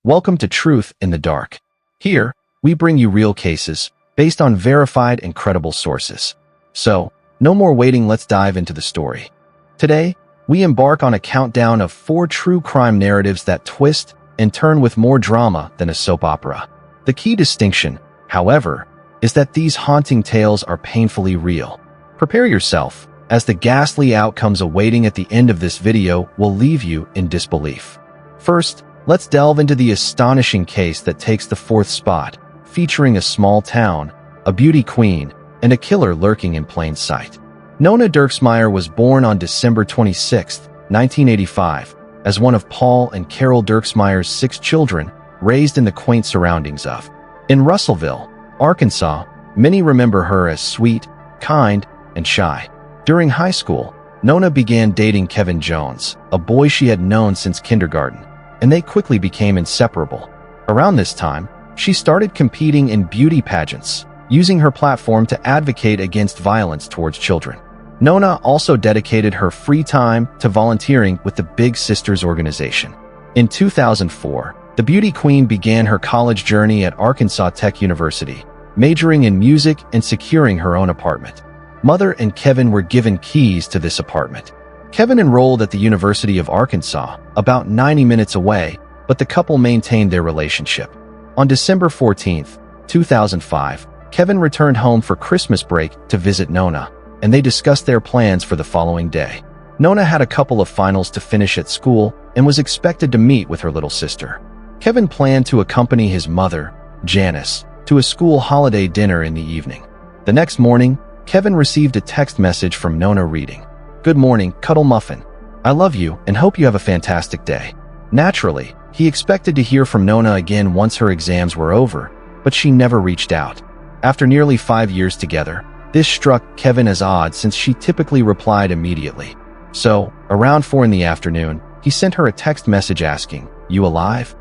Welcome to Truth in the Dark. Here, we bring you real cases based on verified and credible sources. So, no more waiting, let's dive into the story. Today, we embark on a countdown of 4 true crime narratives that twist and turn with more drama than a soap opera. The key distinction, however, is that these haunting tales are painfully real. Prepare yourself, as the ghastly outcomes awaiting at the end of this video will leave you in disbelief. First, let's delve into the astonishing case that takes the 4th spot, featuring a small town, a beauty queen, and a killer lurking in plain sight. Nona Dirksmeyer was born on December 26, 1985, as one of Paul and Carol Dirksmeyer's 6 children, raised in the quaint surroundings of. In Russellville, Arkansas, many remember her as sweet, kind, and shy. During high school, Nona began dating Kevin Jones, a boy she had known since kindergarten, and they quickly became inseparable. Around this time, she started competing in beauty pageants, using her platform to advocate against violence towards children. Nona also dedicated her free time to volunteering with the Big Sisters organization. In 2004, the beauty queen began her college journey at Arkansas Tech University, majoring in music and securing her own apartment. Mother and Kevin were given keys to this apartment. Kevin enrolled at the University of Arkansas, about 90 minutes away, but the couple maintained their relationship. On December 14, 2005, Kevin returned home for Christmas break to visit Nona, and they discussed their plans for the following day. Nona had a couple of finals to finish at school and was expected to meet with her little sister. Kevin planned to accompany his mother, Janice, to a school holiday dinner in the evening. The next morning, Kevin received a text message from Nona reading, "Good morning, Cuddle Muffin. I love you and hope you have a fantastic day." Naturally, he expected to hear from Nona again once her exams were over, but she never reached out. After nearly 5 years together, this struck Kevin as odd since she typically replied immediately. So, around 4 in the afternoon, he sent her a text message asking, "You alive?"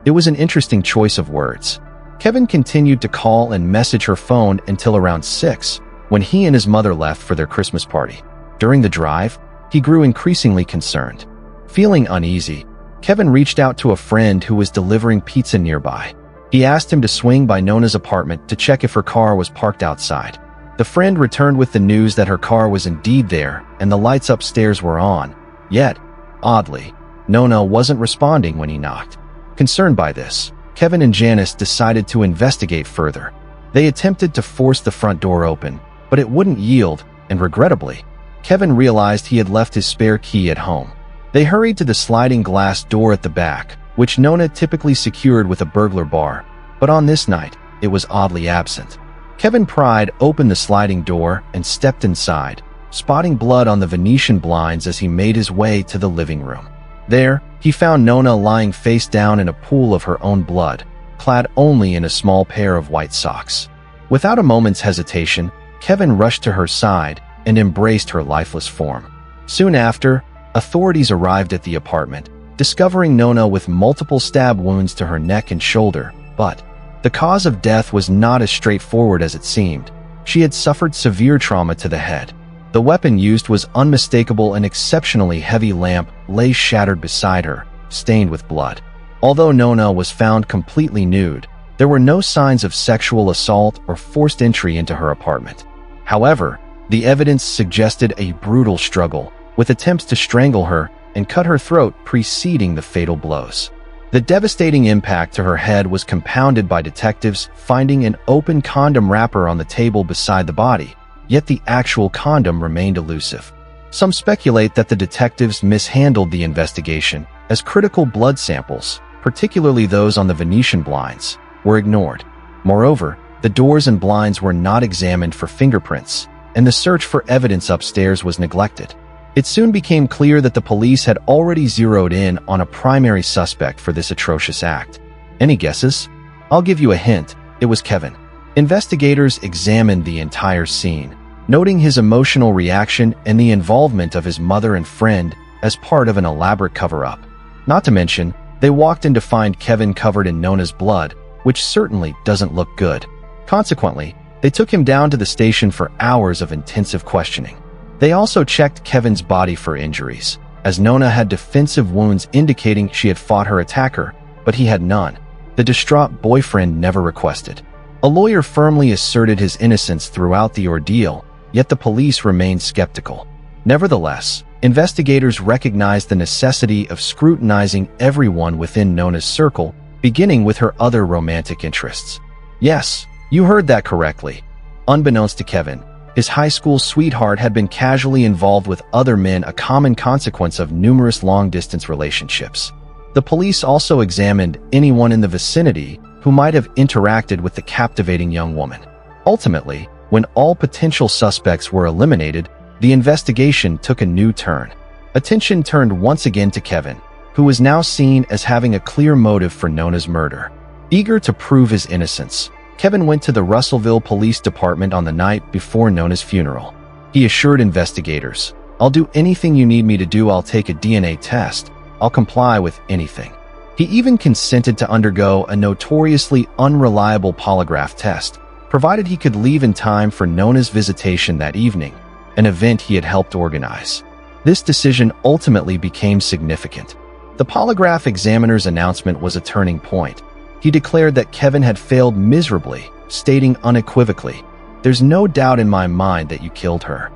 It was an interesting choice of words. Kevin continued to call and message her phone until around 6, when he and his mother left for their Christmas party. During the drive, he grew increasingly concerned. Feeling uneasy, Kevin reached out to a friend who was delivering pizza nearby. He asked him to swing by Nona's apartment to check if her car was parked outside. The friend returned with the news that her car was indeed there and the lights upstairs were on. Yet, oddly, Nona wasn't responding when he knocked. Concerned by this, Kevin and Janice decided to investigate further. They attempted to force the front door open, but it wouldn't yield, and regrettably, Kevin realized he had left his spare key at home. They hurried to the sliding glass door at the back, which Nona typically secured with a burglar bar, but on this night, it was oddly absent. Kevin pried open the sliding door and stepped inside, spotting blood on the Venetian blinds as he made his way to the living room. There, he found Nona lying face down in a pool of her own blood, clad only in a small pair of white socks. Without a moment's hesitation, Kevin rushed to her side and embraced her lifeless form. Soon after, authorities arrived at the apartment, discovering Nona with multiple stab wounds to her neck and shoulder, but the cause of death was not as straightforward as it seemed. She had suffered severe trauma to the head. The weapon used was unmistakable. An exceptionally heavy lamp lay shattered beside her, stained with blood. Although Nona was found completely nude, there were no signs of sexual assault or forced entry into her apartment. However, the evidence suggested a brutal struggle, with attempts to strangle her and cut her throat preceding the fatal blows. The devastating impact to her head was compounded by detectives finding an open condom wrapper on the table beside the body, yet the actual condom remained elusive. Some speculate that the detectives mishandled the investigation, as critical blood samples, particularly those on the Venetian blinds, were ignored. Moreover, the doors and blinds were not examined for fingerprints, and the search for evidence upstairs was neglected. It soon became clear that the police had already zeroed in on a primary suspect for this atrocious act. Any guesses? I'll give you a hint. It was Kevin. Investigators examined the entire scene, noting his emotional reaction and the involvement of his mother and friend as part of an elaborate cover-up. Not to mention, they walked in to find Kevin covered in Nona's blood, which certainly doesn't look good. Consequently, they took him down to the station for hours of intensive questioning. They also checked Kevin's body for injuries, as Nona had defensive wounds indicating she had fought her attacker, but he had none. The distraught boyfriend never requested. A lawyer firmly asserted his innocence throughout the ordeal, yet the police remained skeptical. Nevertheless, investigators recognized the necessity of scrutinizing everyone within Nona's circle, beginning with her other romantic interests. Yes, you heard that correctly. Unbeknownst to Kevin, his high school sweetheart had been casually involved with other men, a common consequence of numerous long-distance relationships. The police also examined anyone in the vicinity who might have interacted with the captivating young woman. Ultimately, when all potential suspects were eliminated, the investigation took a new turn. Attention turned once again to Kevin, who was now seen as having a clear motive for Nona's murder. Eager to prove his innocence, Kevin went to the Russellville Police Department on the night before Nona's funeral. He assured investigators, "I'll do anything you need me to do. I'll take a DNA test. I'll comply with anything." He even consented to undergo a notoriously unreliable polygraph test, provided he could leave in time for Nona's visitation that evening, an event he had helped organize. This decision ultimately became significant. The polygraph examiner's announcement was a turning point. He declared that Kevin had failed miserably, stating unequivocally, "There's no doubt in my mind that you killed her."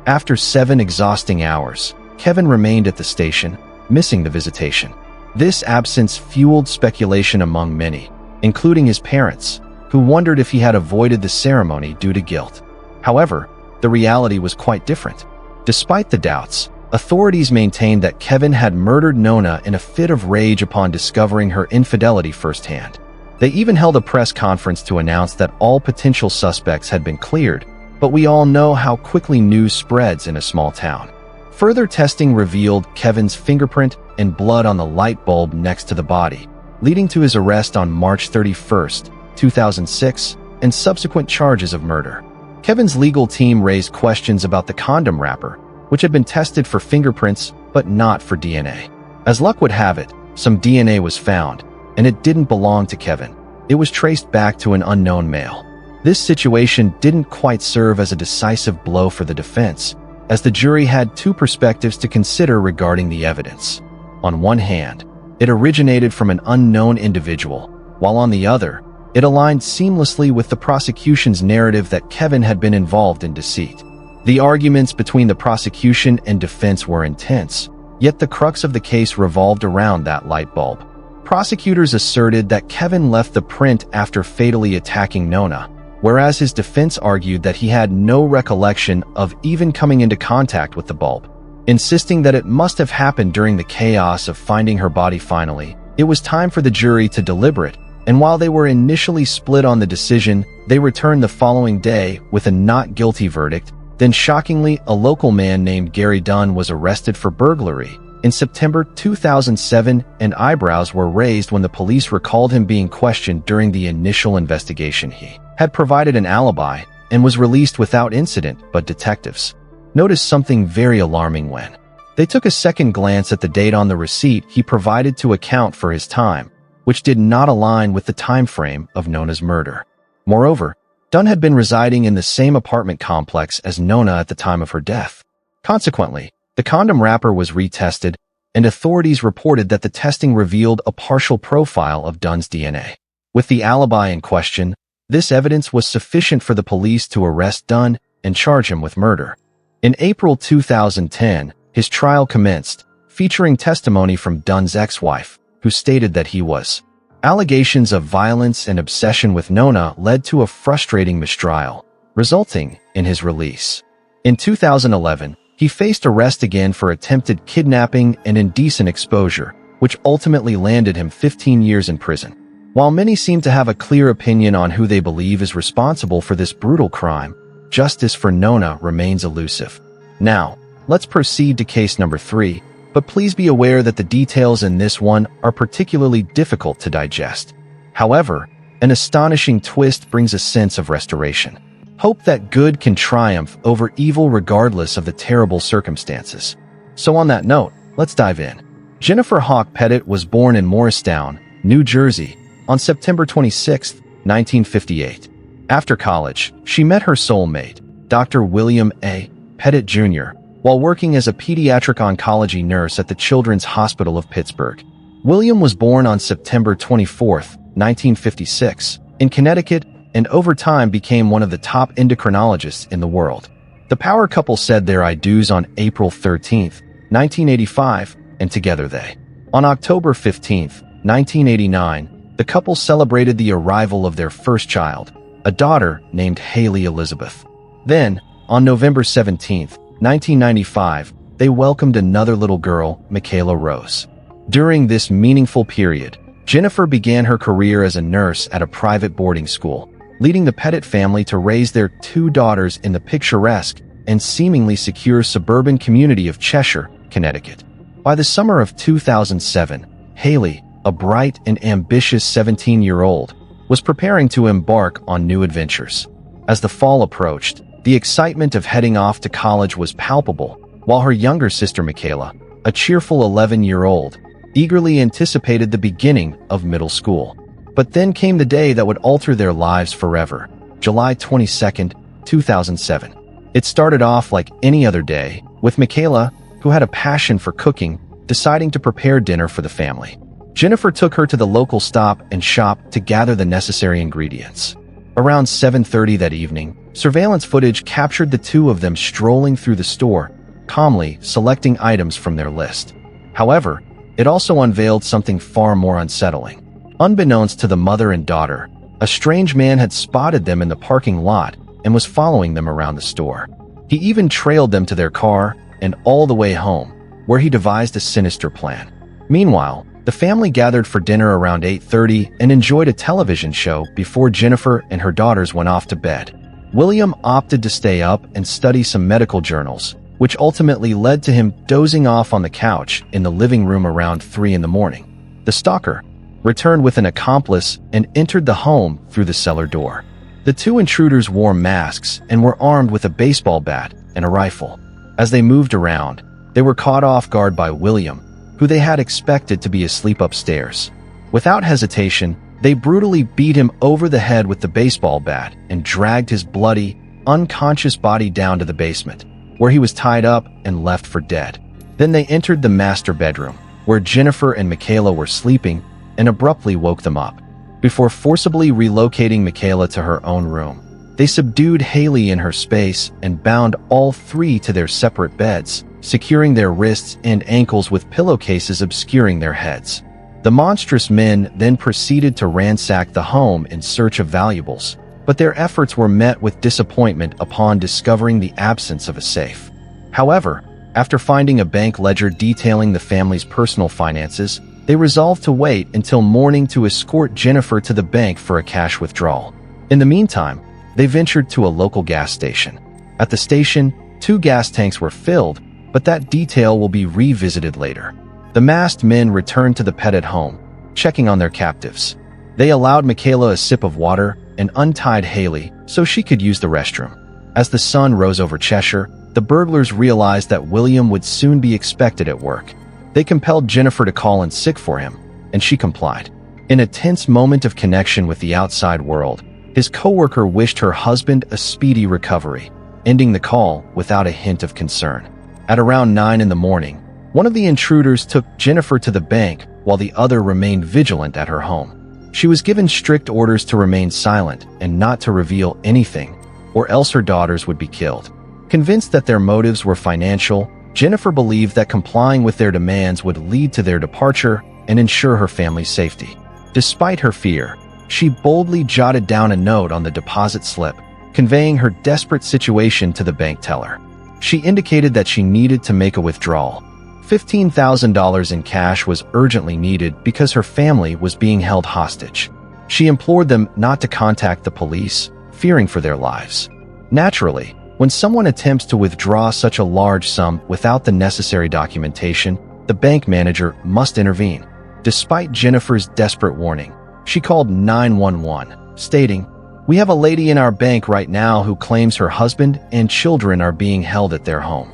After 7 exhausting hours, Kevin remained at the station, missing the visitation. This absence fueled speculation among many, including his parents, who wondered if he had avoided the ceremony due to guilt. However, the reality was quite different. Despite the doubts, authorities maintained that Kevin had murdered Nona in a fit of rage upon discovering her infidelity firsthand. They even held a press conference to announce that all potential suspects had been cleared, but we all know how quickly news spreads in a small town. Further testing revealed Kevin's fingerprint and blood on the light bulb next to the body, leading to his arrest on March 31, 2006, and subsequent charges of murder. Kevin's legal team raised questions about the condom wrapper, which had been tested for fingerprints but not for DNA. As luck would have it, some DNA was found, and it didn't belong to Kevin. It was traced back to an unknown male. This situation didn't quite serve as a decisive blow for the defense, as the jury had 2 perspectives to consider regarding the evidence. On one hand, it originated from an unknown individual, while on the other, it aligned seamlessly with the prosecution's narrative that Kevin had been involved in deceit. The arguments between the prosecution and defense were intense, yet the crux of the case revolved around that light bulb. Prosecutors asserted that Kevin left the print after fatally attacking Nona, whereas his defense argued that he had no recollection of even coming into contact with the bulb. Insisting that it must have happened during the chaos of finding her body finally, it was time for the jury to deliberate, and while they were initially split on the decision, they returned the following day with a not guilty verdict. Then shockingly, a local man named Gary Dunn was arrested for burglary in September 2007, and eyebrows were raised when the police recalled him being questioned during the initial investigation. He had provided an alibi and was released without incident, but detectives noticed something very alarming when they took a second glance at the date on the receipt he provided to account for his time, which did not align with the time frame of Nona's murder. Moreover, Dunn had been residing in the same apartment complex as Nona at the time of her death. Consequently, the condom wrapper was retested, and authorities reported that the testing revealed a partial profile of Dunn's DNA. With the alibi in question, this evidence was sufficient for the police to arrest Dunn and charge him with murder. In April 2010, his trial commenced, featuring testimony from Dunn's ex-wife, who stated that he was. Allegations of violence and obsession with Nona led to a frustrating mistrial, resulting in his release. In 2011, he faced arrest again for attempted kidnapping and indecent exposure, which ultimately landed him 15 years in prison. While many seem to have a clear opinion on who they believe is responsible for this brutal crime, justice for Nona remains elusive. Now, let's proceed to case number 3, but please be aware that the details in this one are particularly difficult to digest. However, an astonishing twist brings a sense of restoration. Hope that good can triumph over evil regardless of the terrible circumstances. So on that note, let's dive in. Jennifer Hawk Pettit was born in Morristown, New Jersey, on September 26, 1958. After college, she met her soulmate, Dr. William A. Pettit Jr., while working as a pediatric oncology nurse at the Children's Hospital of Pittsburgh. William was born on September 24, 1956, in Connecticut, and over time became one of the top endocrinologists in the world. The power couple said their I do's on April 13, 1985, and together they. On October 15, 1989, the couple celebrated the arrival of their first child, a daughter named Haley Elizabeth. Then, on November 17, 1995, they welcomed another little girl, Michaela Rose. During this meaningful period, Jennifer began her career as a nurse at a private boarding school, leading the Pettit family to raise their two daughters in the picturesque and seemingly secure suburban community of Cheshire, Connecticut. By the summer of 2007, Haley, a bright and ambitious 17-year-old, was preparing to embark on new adventures. As the fall approached, the excitement of heading off to college was palpable, while her younger sister Michaela, a cheerful 11-year-old, eagerly anticipated the beginning of middle school. But then came the day that would alter their lives forever, July 22, 2007. It started off like any other day, with Michaela, who had a passion for cooking, deciding to prepare dinner for the family. Jennifer took her to the local Stop and Shop to gather the necessary ingredients. Around 7:30 that evening, surveillance footage captured the two of them strolling through the store, calmly selecting items from their list. However, it also unveiled something far more unsettling. Unbeknownst to the mother and daughter, a strange man had spotted them in the parking lot and was following them around the store. He even trailed them to their car and all the way home, where he devised a sinister plan. Meanwhile, the family gathered for dinner around 8:30 and enjoyed a television show before Jennifer and her daughters went off to bed. William opted to stay up and study some medical journals, which ultimately led to him dozing off on the couch in the living room around 3 in the morning. The stalker returned with an accomplice and entered the home through the cellar door. The two intruders wore masks and were armed with a baseball bat and a rifle. As they moved around, they were caught off guard by William, who they had expected to be asleep upstairs. Without hesitation, they brutally beat him over the head with the baseball bat and dragged his bloody, unconscious body down to the basement, where he was tied up and left for dead. Then they entered the master bedroom, where Jennifer and Michaela were sleeping, and abruptly woke them up. Before forcibly relocating Michaela to her own room, they subdued Haley in her space and bound all three to their separate beds, securing their wrists and ankles with pillowcases obscuring their heads. The monstrous men then proceeded to ransack the home in search of valuables, but their efforts were met with disappointment upon discovering the absence of a safe. However, after finding a bank ledger detailing the family's personal finances, they resolved to wait until morning to escort Jennifer to the bank for a cash withdrawal. In the meantime, they ventured to a local gas station. At the station, 2 gas tanks were filled, but that detail will be revisited later. The masked men returned to the Pettit home, checking on their captives. They allowed Michaela a sip of water and untied Haley so she could use the restroom. As the sun rose over Cheshire, the burglars realized that William would soon be expected at work. They compelled Jennifer to call in sick for him, and she complied. In a tense moment of connection with the outside world, his coworker wished her husband a speedy recovery, ending the call without a hint of concern. At around 9 in the morning, one of the intruders took Jennifer to the bank while the other remained vigilant at her home. She was given strict orders to remain silent and not to reveal anything, or else her daughters would be killed. Convinced that their motives were financial, Jennifer believed that complying with their demands would lead to their departure and ensure her family's safety. Despite her fear, she boldly jotted down a note on the deposit slip, conveying her desperate situation to the bank teller. She indicated that she needed to make a withdrawal. $15,000 in cash was urgently needed because her family was being held hostage. She implored them not to contact the police, fearing for their lives. Naturally, when someone attempts to withdraw such a large sum without the necessary documentation, the bank manager must intervene. Despite Jennifer's desperate warning, she called 911, stating, "We have a lady in our bank right now who claims her husband and children are being held at their home."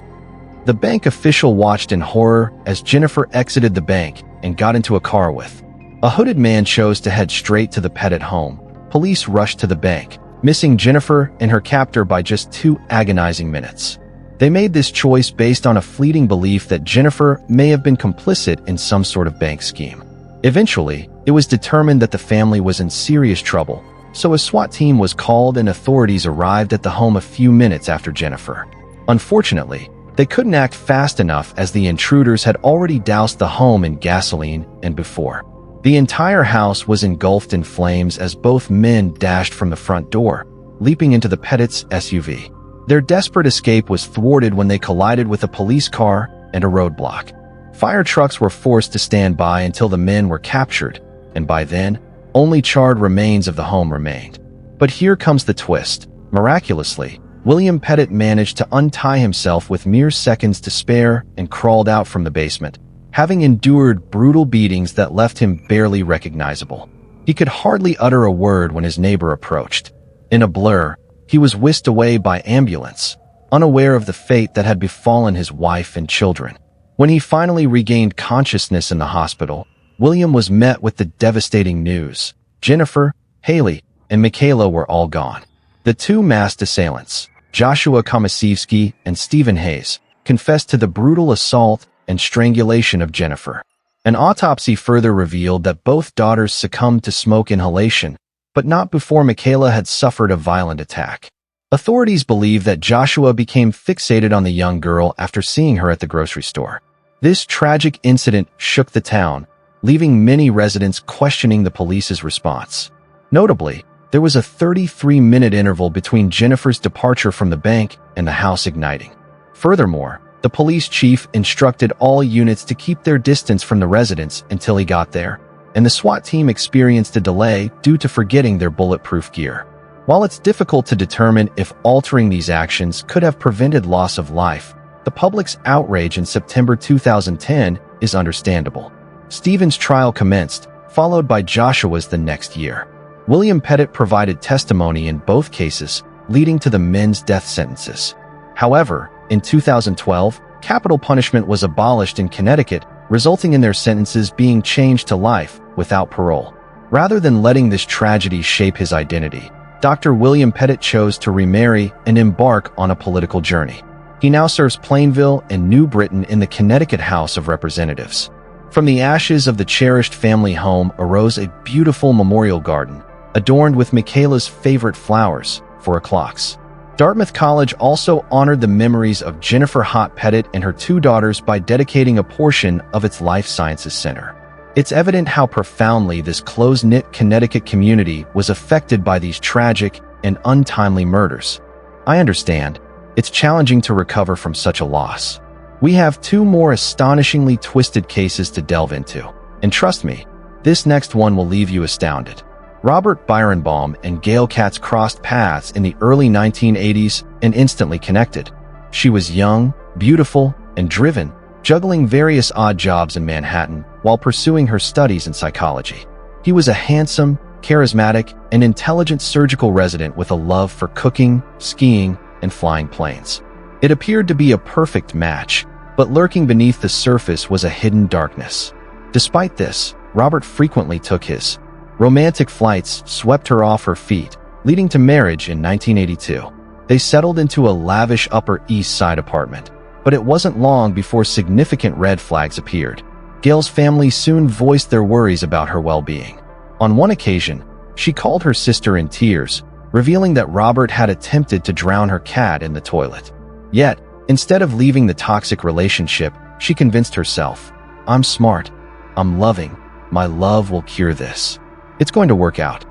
The bank official watched in horror as Jennifer exited the bank and got into a car with. A hooded man chose to head straight to the Pettit home. Police rushed to the bank, missing Jennifer and her captor by just 2 agonizing minutes. They made this choice based on a fleeting belief that Jennifer may have been complicit in some sort of bank scheme. Eventually, it was determined that the family was in serious trouble, so a SWAT team was called and authorities arrived at the home a few minutes after Jennifer. Unfortunately, they couldn't act fast enough as the intruders had already doused the home in gasoline and before. The entire house was engulfed in flames as both men dashed from the front door, leaping into the Pettit's SUV. Their desperate escape was thwarted when they collided with a police car and a roadblock. Fire trucks were forced to stand by until the men were captured, and by then, only charred remains of the home remained. But here comes the twist. Miraculously, William Pettit managed to untie himself with mere seconds to spare and crawled out from the basement, having endured brutal beatings that left him barely recognizable. He could hardly utter a word when his neighbor approached. In a blur, he was whisked away by ambulance, unaware of the fate that had befallen his wife and children. When he finally regained consciousness in the hospital, William was met with the devastating news. Jennifer, Haley, and Michaela were all gone. The two masked assailants, Joshua Komasiewski and Stephen Hayes, confessed to the brutal assault and strangulation of Jennifer. An autopsy further revealed that both daughters succumbed to smoke inhalation, but not before Michaela had suffered a violent attack. Authorities believe that Joshua became fixated on the young girl after seeing her at the grocery store. This tragic incident shook the town, leaving many residents questioning the police's response. Notably, there was a 33-minute interval between Jennifer's departure from the bank and the house igniting. Furthermore, the police chief instructed all units to keep their distance from the residents until he got there, and the SWAT team experienced a delay due to forgetting their bulletproof gear. While it's difficult to determine if altering these actions could have prevented loss of life, the public's outrage in September 2010 is understandable. Stephen's trial commenced, followed by Joshua's the next year. William Pettit provided testimony in both cases, leading to the men's death sentences. However, in 2012, capital punishment was abolished in Connecticut, resulting in their sentences being changed to life without parole. Rather than letting this tragedy shape his identity, Dr. William Pettit chose to remarry and embark on a political journey. He now serves Plainville and New Britain in the Connecticut House of Representatives. From the ashes of the cherished family home arose a beautiful memorial garden, adorned with Michaela's favorite flowers, 4 o'clocks. Dartmouth College also honored the memories of Jennifer Hott Pettit and her 2 daughters by dedicating a portion of its Life Sciences Center. It's evident how profoundly this close-knit Connecticut community was affected by these tragic and untimely murders. I understand, it's challenging to recover from such a loss. We have 2 more astonishingly twisted cases to delve into, and trust me, this next one will leave you astounded. Robert Byronbaum and Gail Katz crossed paths in the early 1980s and instantly connected. She was young, beautiful, and driven, juggling various odd jobs in Manhattan while pursuing her studies in psychology. He was a handsome, charismatic, and intelligent surgical resident with a love for cooking, skiing, and flying planes. It appeared to be a perfect match, but lurking beneath the surface was a hidden darkness. Despite this, Robert frequently took his romantic flights, swept her off her feet, leading to marriage in 1982. They settled into a lavish Upper East Side apartment, but it wasn't long before significant red flags appeared. Gail's family soon voiced their worries about her well-being. On one occasion, she called her sister in tears, revealing that Robert had attempted to drown her cat in the toilet. Yet, instead of leaving the toxic relationship, she convinced herself, "I'm smart, I'm loving, my love will cure this. It's going to work out."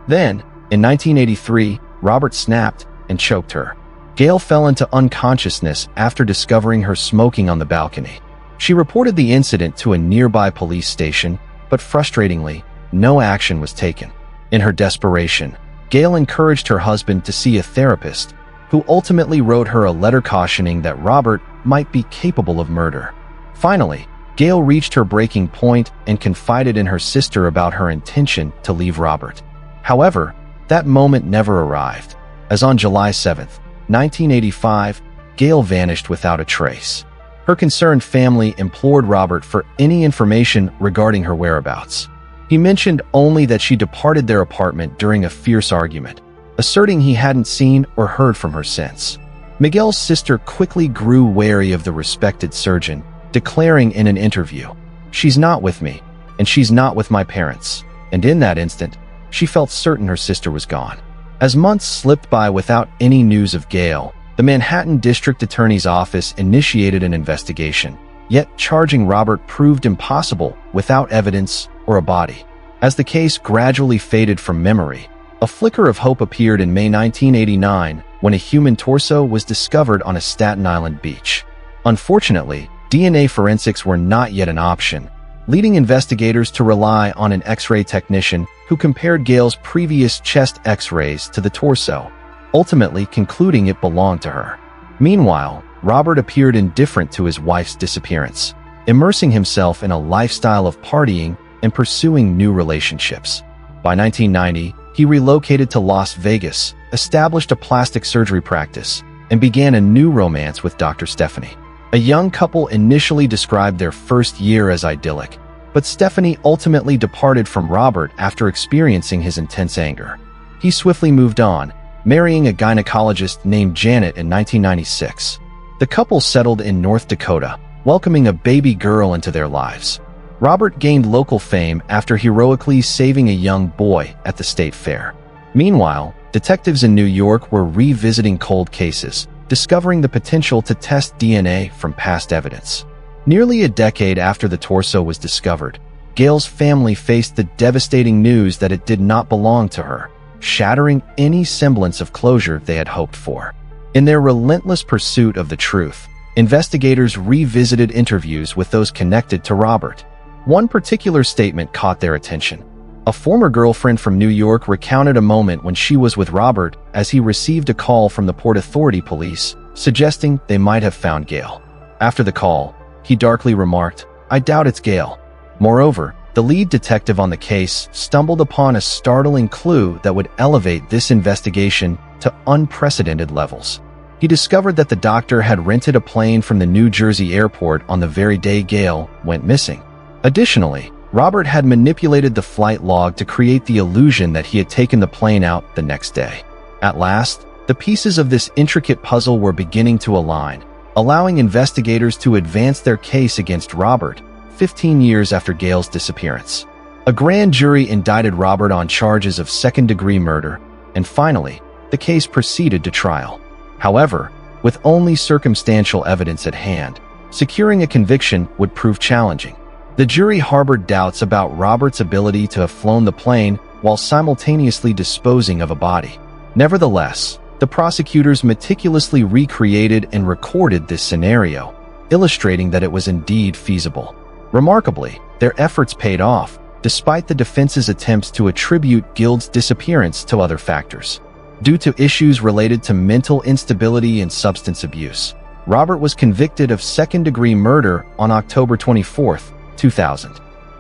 Then, in 1983, Robert snapped and choked her. Gail fell into unconsciousness after discovering her smoking on the balcony. She reported the incident to a nearby police station, but frustratingly, no action was taken. In her desperation, Gail encouraged her husband to see a therapist, who ultimately wrote her a letter cautioning that Robert might be capable of murder. Finally, Gail reached her breaking point and confided in her sister about her intention to leave Robert. However, that moment never arrived, as on July 7, 1985, Gail vanished without a trace. Her concerned family implored Robert for any information regarding her whereabouts. He mentioned only that she departed their apartment during a fierce argument, asserting he hadn't seen or heard from her since. Miguel's sister quickly grew wary of the respected surgeon, declaring in an interview, "She's not with me. and she's not with my parents." And in that instant, she felt certain her sister was gone. As months slipped by without any news of Gail, the Manhattan District Attorney's Office initiated an investigation. Yet charging Robert proved impossible without evidence or a body. As the case gradually faded from memory, a flicker of hope appeared in May 1989 when a human torso was discovered on a Staten Island beach. Unfortunately, DNA forensics were not yet an option, leading investigators to rely on an X-ray technician who compared Gail's previous chest X-rays to the torso, ultimately concluding it belonged to her. Meanwhile, Robert appeared indifferent to his wife's disappearance, immersing himself in a lifestyle of partying and pursuing new relationships. By 1990, he relocated to Las Vegas, established a plastic surgery practice, and began a new romance with Dr. Stephanie. A young couple initially described their first year as idyllic, but Stephanie ultimately departed from Robert after experiencing his intense anger. He swiftly moved on, marrying a gynecologist named Janet in 1996. The couple settled in North Dakota, welcoming a baby girl into their lives. Robert gained local fame after heroically saving a young boy at the state fair. Meanwhile, detectives in New York were revisiting cold cases, discovering the potential to test DNA from past evidence. Nearly a decade after the torso was discovered, Gail's family faced the devastating news that it did not belong to her, shattering any semblance of closure they had hoped for. In their relentless pursuit of the truth, investigators revisited interviews with those connected to Robert. One particular statement caught their attention. A former girlfriend from New York recounted a moment when she was with Robert as he received a call from the Port Authority police, suggesting they might have found Gail. After the call, he darkly remarked, "I doubt it's Gail." Moreover, the lead detective on the case stumbled upon a startling clue that would elevate this investigation to unprecedented levels. He discovered that the doctor had rented a plane from the New Jersey airport on the very day Gail went missing. Additionally, Robert had manipulated the flight log to create the illusion that he had taken the plane out the next day. At last, the pieces of this intricate puzzle were beginning to align, allowing investigators to advance their case against Robert 15 years after Gail's disappearance. A grand jury indicted Robert on charges of second-degree murder, and finally, the case proceeded to trial. However, with only circumstantial evidence at hand, securing a conviction would prove challenging. The jury harbored doubts about Robert's ability to have flown the plane while simultaneously disposing of a body. Nevertheless, the prosecutors meticulously recreated and recorded this scenario, illustrating that it was indeed feasible. Remarkably, their efforts paid off, despite the defense's attempts to attribute Gil's disappearance to other factors. Due to issues related to mental instability and substance abuse, Robert was convicted of second-degree murder on October 24, 2000.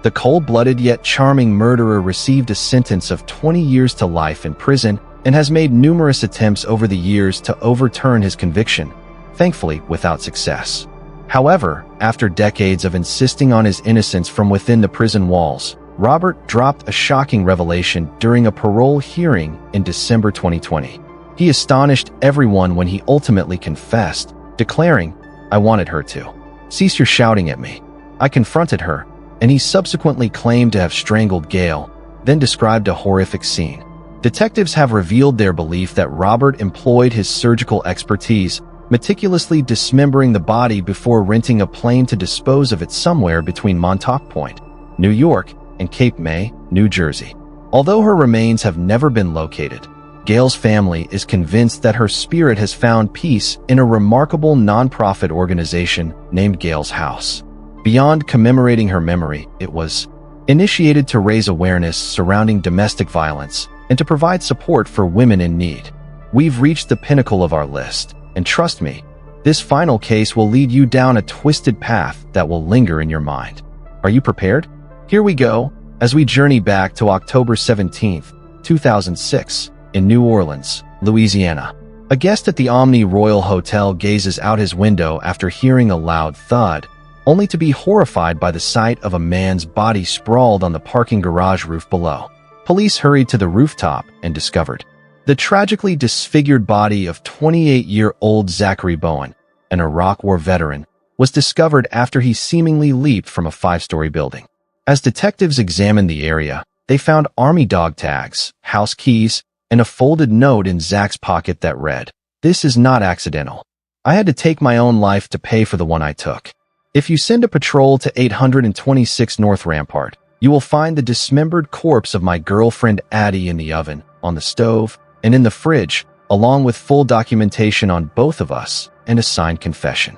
The cold-blooded yet charming murderer received a sentence of 20 years to life in prison and has made numerous attempts over the years to overturn his conviction, thankfully without success. However, after decades of insisting on his innocence from within the prison walls, Robert dropped a shocking revelation during a parole hearing in December 2020. He astonished everyone when he ultimately confessed, declaring, "I wanted her to. Cease your shouting at me. I confronted her," and he subsequently claimed to have strangled Gail, then described a horrific scene. Detectives have revealed their belief that Robert employed his surgical expertise, meticulously dismembering the body before renting a plane to dispose of it somewhere between Montauk Point, New York, and Cape May, New Jersey. Although her remains have never been located, Gail's family is convinced that her spirit has found peace in a remarkable nonprofit organization named Gail's House. Beyond commemorating her memory, it was initiated to raise awareness surrounding domestic violence and to provide support for women in need. We've reached the pinnacle of our list, and trust me, this final case will lead you down a twisted path that will linger in your mind. Are you prepared? Here we go, as we journey back to October 17, 2006, in New Orleans, Louisiana. A guest at the Omni Royal Hotel gazes out his window after hearing a loud thud, only to be horrified by the sight of a man's body sprawled on the parking garage roof below. Police hurried to the rooftop and discovered the tragically disfigured body of 28-year-old Zachary Bowen, an Iraq War veteran, was discovered after he seemingly leaped from a 5-story building. As detectives examined the area, they found army dog tags, house keys, and a folded note in Zach's pocket that read, "This is not accidental. I had to take my own life to pay for the one I took. If you send a patrol to 826 North Rampart, you will find the dismembered corpse of my girlfriend Addie in the oven, on the stove, and in the fridge, along with full documentation on both of us and a signed confession."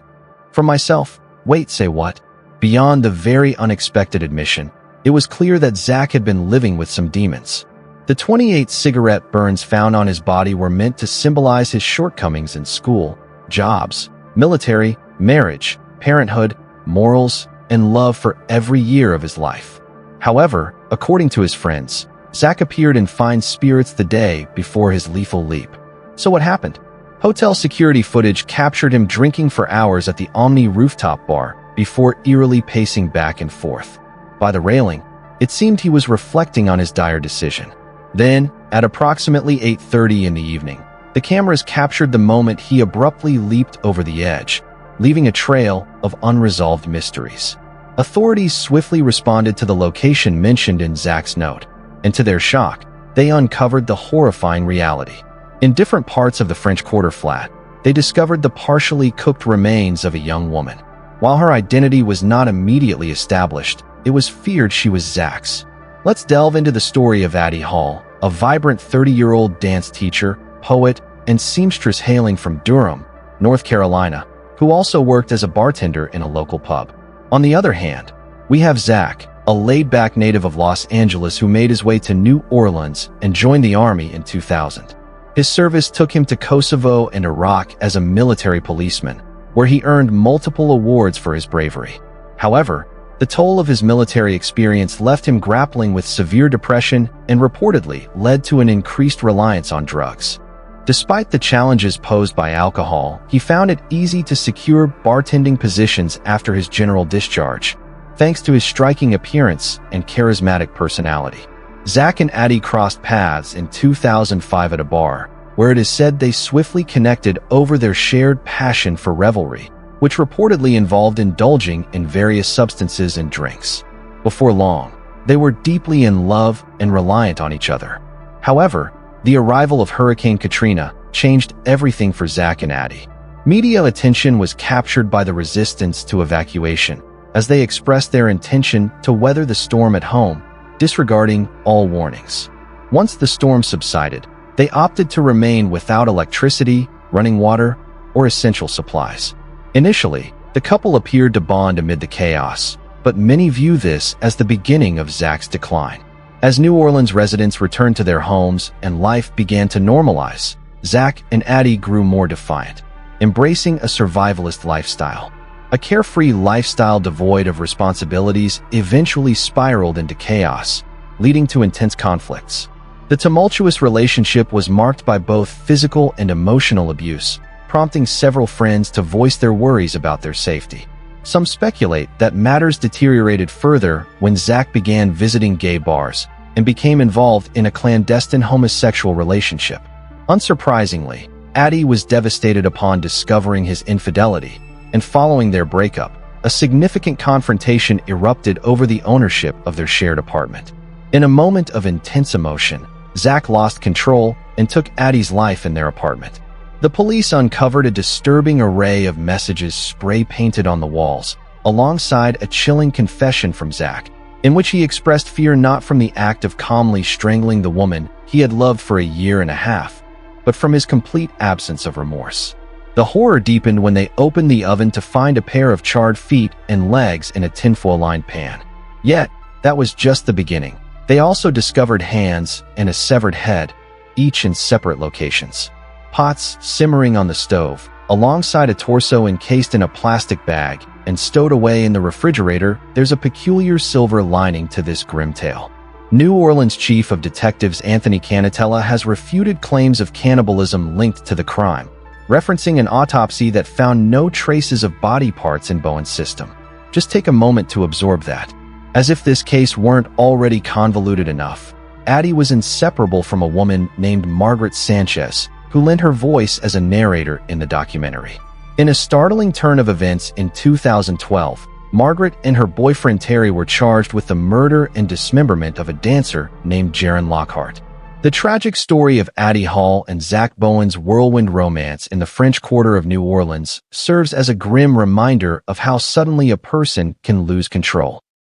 For myself, wait, say what? Beyond the very unexpected admission, it was clear that Zach had been living with some demons. The 28 cigarette burns found on his body were meant to symbolize his shortcomings in school, jobs, military, marriage, parenthood, morals, and love for every year of his life. However, according to his friends, Zach appeared in fine spirits the day before his lethal leap. So what happened? Hotel security footage captured him drinking for hours at the Omni rooftop bar before eerily pacing back and forth. By the railing, it seemed he was reflecting on his dire decision. Then, at approximately 8:30 in the evening, the cameras captured the moment he abruptly leaped over the edge, leaving a trail of unresolved mysteries. Authorities swiftly responded to the location mentioned in Zach's note, and to their shock, they uncovered the horrifying reality. In different parts of the French Quarter flat, they discovered the partially cooked remains of a young woman. While her identity was not immediately established, it was feared she was Zach's. Let's delve into the story of Addie Hall, a vibrant 30-year-old dance teacher, poet, and seamstress hailing from Durham, North Carolina, who also worked as a bartender in a local pub. On the other hand, we have Zach, a laid-back native of Los Angeles who made his way to New Orleans and joined the Army in 2000. His service took him to Kosovo and Iraq as a military policeman, where he earned multiple awards for his bravery. However, the toll of his military experience left him grappling with severe depression and reportedly led to an increased reliance on drugs. Despite the challenges posed by alcohol, he found it easy to secure bartending positions after his general discharge, thanks to his striking appearance and charismatic personality. Zach and Addie crossed paths in 2005 at a bar, where it is said they swiftly connected over their shared passion for revelry, which reportedly involved indulging in various substances and drinks. Before long, they were deeply in love and reliant on each other. However, the arrival of Hurricane Katrina changed everything for Zach and Addie. Media attention was captured by the resistance to evacuation, as they expressed their intention to weather the storm at home, disregarding all warnings. Once the storm subsided, they opted to remain without electricity, running water, or essential supplies. Initially, the couple appeared to bond amid the chaos, but many view this as the beginning of Zach's decline. As New Orleans residents returned to their homes and life began to normalize, Zach and Addie grew more defiant, embracing a survivalist lifestyle. A carefree lifestyle devoid of responsibilities eventually spiraled into chaos, leading to intense conflicts. The tumultuous relationship was marked by both physical and emotional abuse, prompting several friends to voice their worries about their safety. Some speculate that matters deteriorated further when Zach began visiting gay bars and became involved in a clandestine homosexual relationship. Unsurprisingly, Addie was devastated upon discovering his infidelity, and following their breakup, a significant confrontation erupted over the ownership of their shared apartment. In a moment of intense emotion, Zach lost control and took Addie's life in their apartment. The police uncovered a disturbing array of messages spray-painted on the walls, alongside a chilling confession from Zach, in which he expressed fear not from the act of calmly strangling the woman he had loved for a year and a half, but from his complete absence of remorse. The horror deepened when they opened the oven to find a pair of charred feet and legs in a tinfoil-lined pan. Yet, that was just the beginning. They also discovered hands and a severed head, each in separate locations. Pots simmering on the stove, alongside a torso encased in a plastic bag and stowed away in the refrigerator. There's a peculiar silver lining to this grim tale. New Orleans Chief of Detectives Anthony Canatella has refuted claims of cannibalism linked to the crime, referencing an autopsy that found no traces of body parts in Bowen's system. Just take a moment to absorb that. As if this case weren't already convoluted enough, Addie was inseparable from a woman named Margaret Sanchez, who lent her voice as a narrator in the documentary. In a startling turn of events in 2012, Margaret and her boyfriend Terry were charged with the murder and dismemberment of a dancer named Jaron Lockhart. The tragic story of Addie Hall and Zach Bowen's whirlwind romance in the French Quarter of New Orleans serves as a grim reminder of how suddenly a person can lose control.